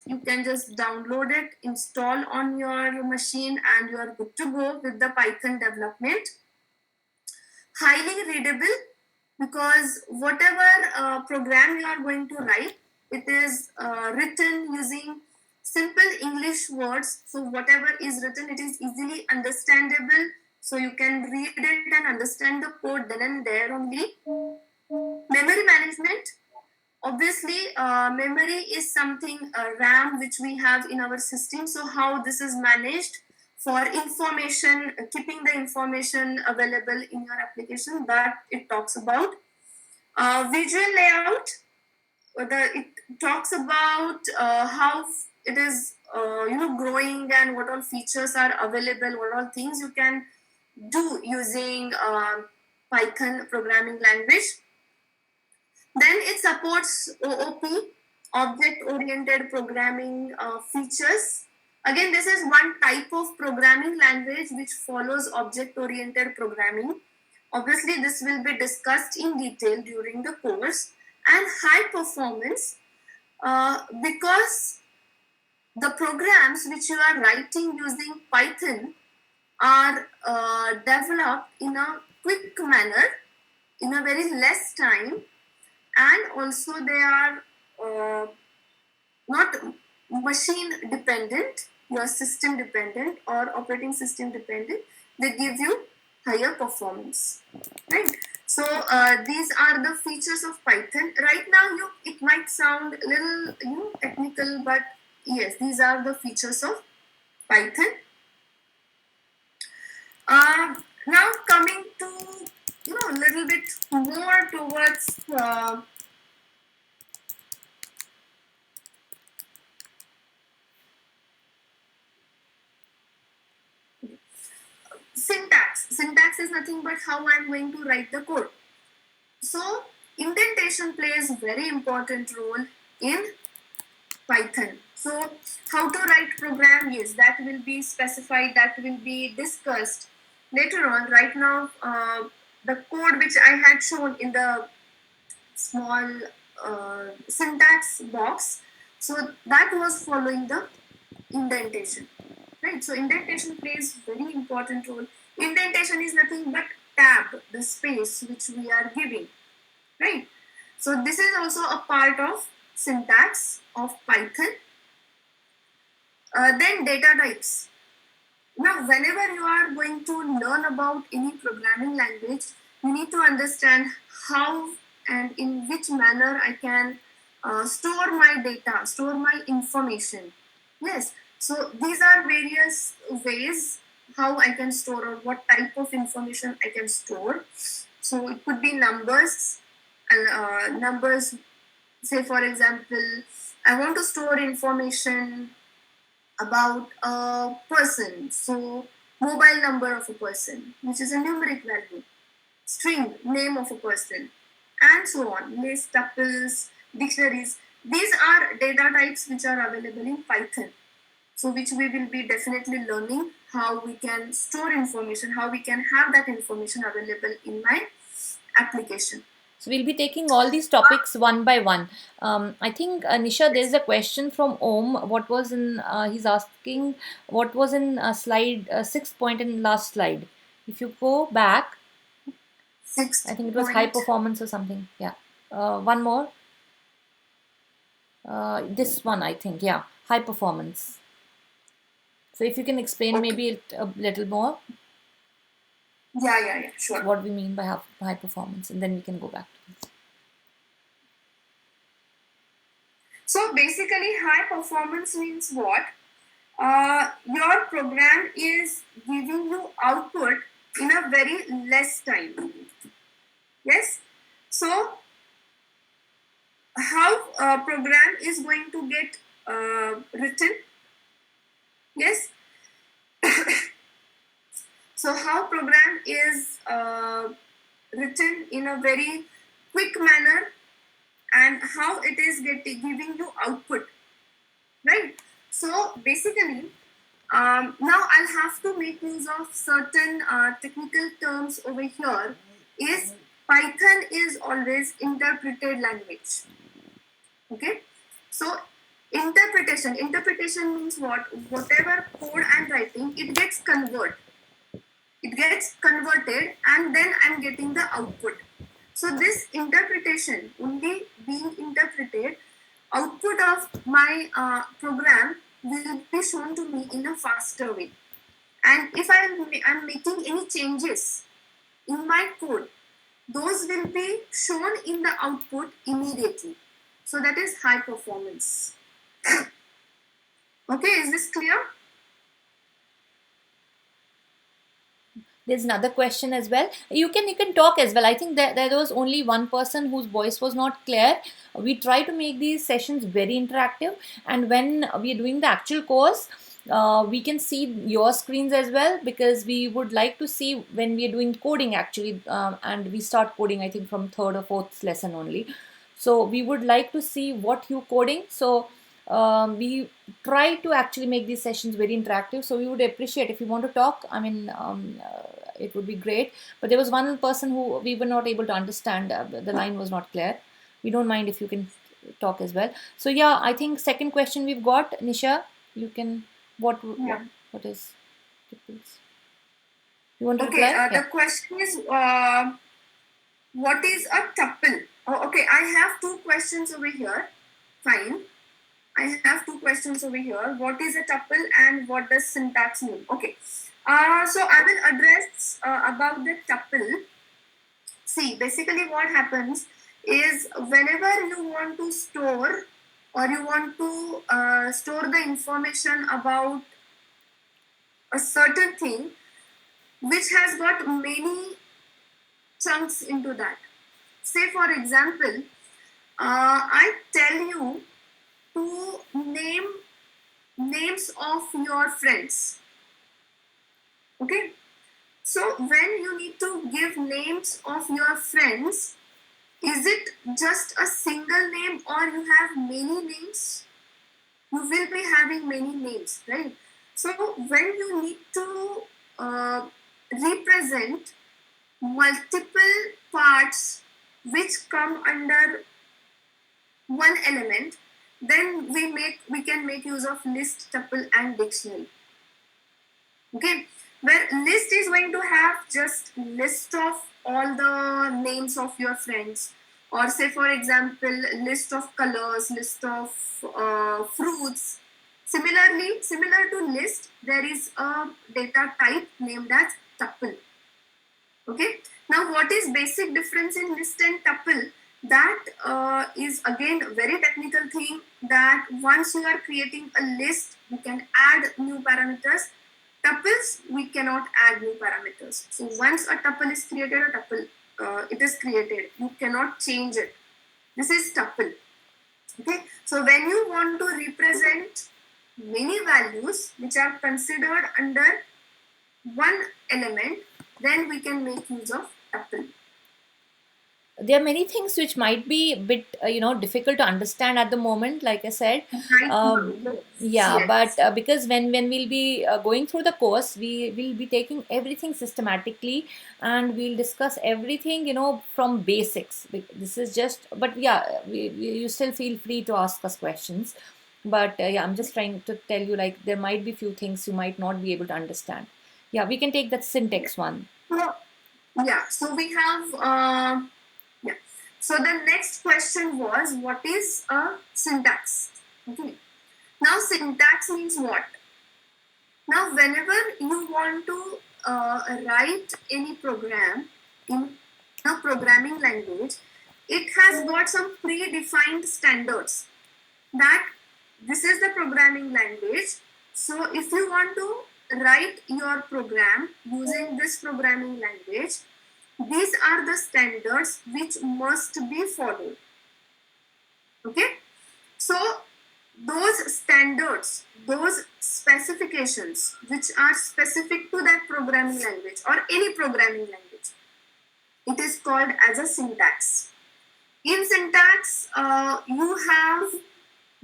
You can just download it, install on your machine, and you are good to go with the Python development. Highly readable, because whatever program you are going to write, it is written using simple English words. So whatever is written, it is easily understandable. So you can read it and understand the code then and there only. Memory management. Obviously, memory is something, RAM, which we have in our system. So how this is managed for information, keeping the information available in your application, that it talks about. Visual layout, it talks about how it is growing, and what all features are available, what all things you can do using Python programming language. Then it supports OOP, object-oriented programming features. Again, this is one type of programming language which follows object-oriented programming. Obviously, this will be discussed in detail during the course. And high performance, because the programs which you are writing using Python are developed in a quick manner, in a very less time, and also they are not machine dependent, your system dependent or operating system dependent. They give you higher performance, right? So these are the features of Python. Right now, it might sound a little technical, but yes, these are the features of Python. Now coming to a little bit more towards syntax. Syntax is nothing but how I'm going to write the code. So indentation plays a very important role in Python. So how to write program, yes, that will be specified, that will be discussed later on. Right now, the code which I had shown in the small syntax box, so that was following the indentation, right? So indentation plays very important role. Indentation is nothing but tab, the space which we are giving, right? So this is also a part of syntax of Python. Then data types. Now, whenever you are going to learn about any programming language, you need to understand how and in which manner I can store my data, store my information. Yes, so these are various ways how I can store, or what type of information I can store. So it could be numbers, numbers. Say for example, I want to store information about a person. So mobile number of a person, which is a numeric value, string, name of a person, and so on. List, tuples, dictionaries. These are data types which are available in Python. So which we will be definitely learning how we can store information, how we can have that information available in my application. So we'll be taking all these topics one by one. I think Nisha, there is a question from Om. What was in? He's asking what was in slide 6 point in last slide. If you go back, Sixth I think it was point. high performance or something. Yeah. One more. This one, I think. Yeah, high performance. So if you can explain maybe it a little more. Yeah, sure. What we mean by high performance, and then we can go back to this. So basically, high performance means what? Your program is giving you output in a very less time. Yes. So how a program is going to get written? Yes. So how program is written in a very quick manner, and how it is giving you output, right? So basically, now I'll have to make use of certain technical terms over here. Is Python is always interpreted language. Okay, so Interpretation means what? Whatever code I'm writing, it gets converted, and then I'm getting the output. So this interpretation only being interpreted, output of my program will be shown to me in a faster way. And if I'm making any changes in my code, those will be shown in the output immediately. So that is high performance. Okay, is this clear? There's another question as well. You can talk as well. I think that there was only one person whose voice was not clear. We try to make these sessions very interactive, and when we are doing the actual course, we can see your screens as well, because we would like to see when we are doing coding actually, and we start coding I think from third or fourth lesson only. So we would like to see what you coding. So we try to actually make these sessions very interactive. So we would appreciate if you want to talk. I mean, it would be great. But there was one person who we were not able to understand. The line was not clear. We don't mind if you can talk as well. So yeah, I think second question we've got, Nisha. You can what is tuples? You want to Okay, reply? the question is, what is a tuple? Oh, okay, I have two questions over here. Fine. I have two questions over here. What is a tuple and what does syntax mean? Okay. So I will address about the tuple. See, basically what happens is whenever you want to store or you want to store the information about a certain thing which has got many chunks into that. Say for example, I tell you to name names of your friends. Okay, so when you need to give names of your friends, is it just a single name or you have many names? You will be having many names, right? So when you need to represent multiple parts which come under one element, then we can make use of list, tuple, and dictionary. Okay, where list is going to have just list of all the names of your friends, or say for example list of colors, list of fruits. Similarly, similar to list, there is a data type named as tuple. Okay, now what is basic difference in list and tuple? That is again a very technical thing, that once you are creating a list, you can add new parameters. Tuples, we cannot add new parameters. So once a tuple is created, a tuple it is created. You cannot change it. This is tuple. Okay, so when you want to represent many values which are considered under one element, then we can make use of tuple. There are many things which might be a bit difficult to understand at the moment, like I said. Right now, Yeah, but yes. because when we'll be going through the course, we will be taking everything systematically, and we'll discuss everything from basics. This is just, but yeah, you still feel free to ask us questions. But yeah, I'm just trying to tell you, like, there might be few things you might not be able to understand. Yeah, we can take that syntax one. So, yeah, so we have yeah. So the next question was, what is a syntax? Okay. Now syntax means what? Now whenever you want to write any program in a programming language, it has got some predefined standards, that this is the programming language. So if you want to write your program using this programming language, these are the standards which must be followed. Okay, so those standards, those specifications which are specific to that programming language or any programming language, it is called as a syntax. In syntax, you have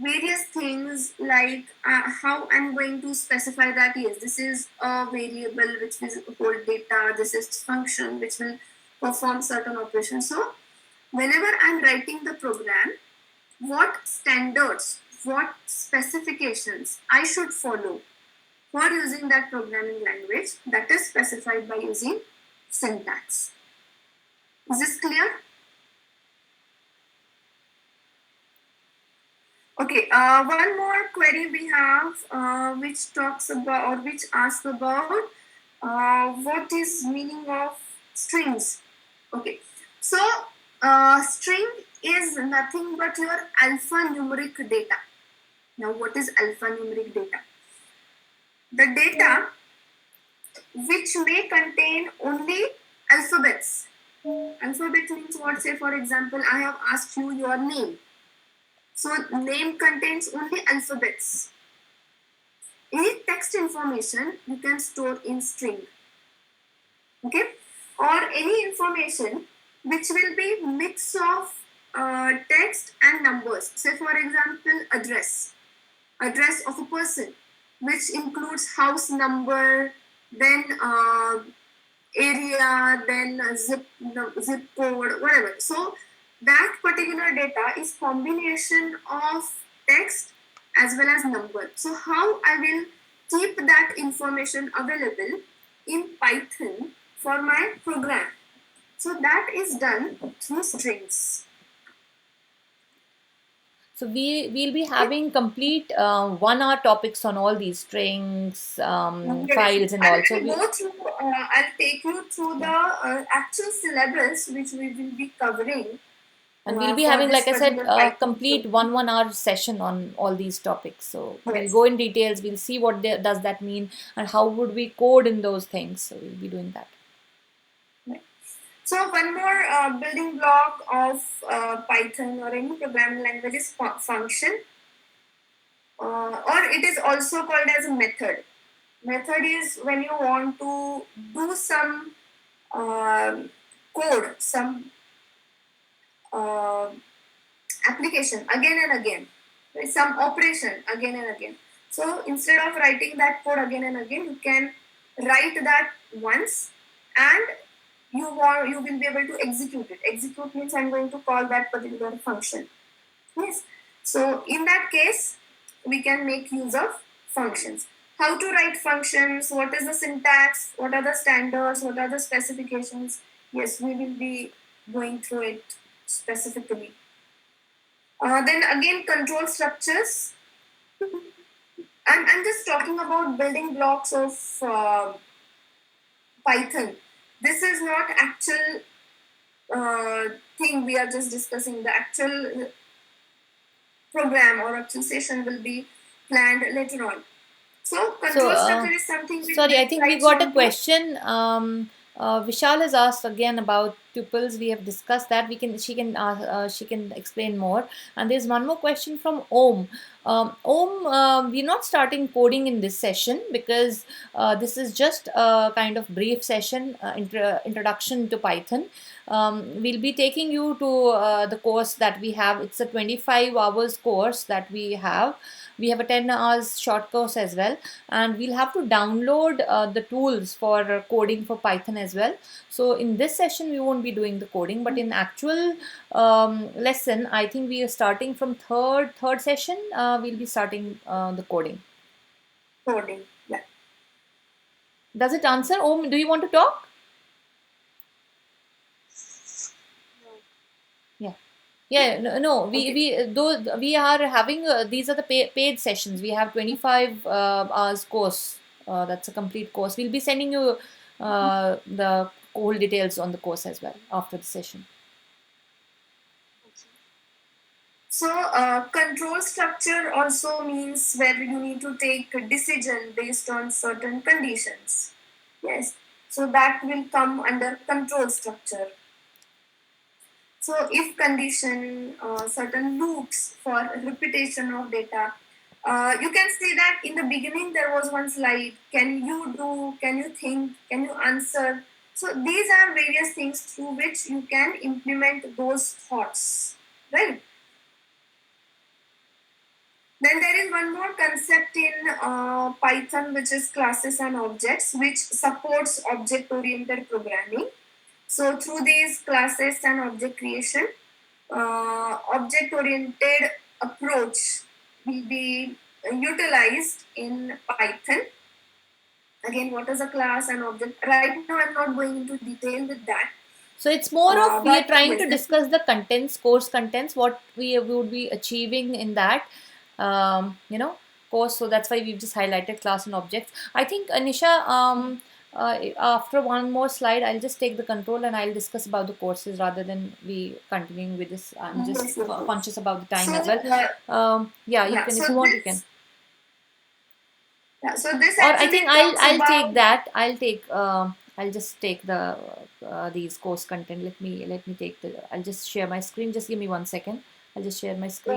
various things like how I'm going to specify that, yes, this is a variable which will hold data, this is function which will perform certain operations. So whenever I'm writing the program, what standards, what specifications I should follow for using that programming language, that is specified by using syntax. Is this clear? Okay, one more query we have, which talks about or which asks about what is meaning of strings. Okay, so string is nothing but your alphanumeric data. Now, what is alphanumeric data? The data which may contain only alphabets. Alphabet means what? Say, for example, I have asked you your name. So name contains only alphabets. Any text information you can store in string. Okay? Or any information which will be mix of text and numbers. Say for example, address of a person, which includes house number, then area, then zip code, whatever. So that particular data is combination of text as well as number. So how I will keep that information available in Python for my program? So that is done through strings. So we'll be having complete 1 hour topics on all these strings, Yes. files, and all. So I'll go through. I'll take you through the actual syllabus which we will be covering. And we'll be For having, this like I said, particular a Python complete program. 1 hour session on all these topics. So we'll Yes. go in details. We'll see what does that mean and how would we code in those things. So we'll be doing that. So one more building block of Python or any programming language is function, or it is also called as a method. Method is when you want to do some code, some application again and again, some operation again and again. So instead of writing that code again and again, you can write that once, and you will be able to execute it. Execute means I'm going to call that particular function. Yes. So in that case, we can make use of functions. How to write functions? What is the syntax? What are the standards? What are the specifications? Yes, we will be going through it specifically. Then again, control structures. I'm just talking about building blocks of Python. This is not actual thing we are just discussing. The actual program or actual session will be planned later on. So control structure is something which sorry, I think we writes got a onto. question. Vishal has asked again about tuples. We have discussed that. She can explain more. And there's one more question from Om. Om, we're not starting coding in this session because this is just a kind of brief session, introduction to Python. We'll be taking you to the course that we have. It's a 25 hours course that we have. We have a 10 hours short course as well, and we'll have to download the tools for coding for Python as well. So in this session we won't be doing the coding, but in actual lesson, I think we are starting from third session. We'll be starting the coding. Coding, yeah. Does it answer? Do you want to talk? Yeah, no, we are having these are the paid sessions. We have 25 hours course. That's a complete course. We'll be sending you the whole details on the course as well after the session. So control structure also means where you need to take a decision based on certain conditions. Yes. So that will come under control structure. So if condition, certain loops for repetition of data. You can see that in the beginning there was one slide. Can you do? Can you think? Can you answer? So these are various things through which you can implement those thoughts, right? Then there is one more concept in Python, which is classes and objects, which supports object-oriented programming. So through these classes and object creation, object-oriented approach will be utilized in Python. Again, what is a class and object? Right now, I'm not going into detail with that. So it's more of we are But trying yes, to discuss the contents, course contents, what we would be achieving in that, course. So that's why we've just highlighted class and objects. I think Anisha, after one more slide, I'll just take the control and I'll discuss about the courses rather than we continuing with this. I'm just yes, yes, yes. conscious about the time So as well. Yeah, you yeah, can so if you want, you can. this yeah, so this Or I think actually I'll talks I'll take about that. I'll just take the these course content. Let me take the. I'll just share my screen. Just give me 1 second. I'll just share my screen.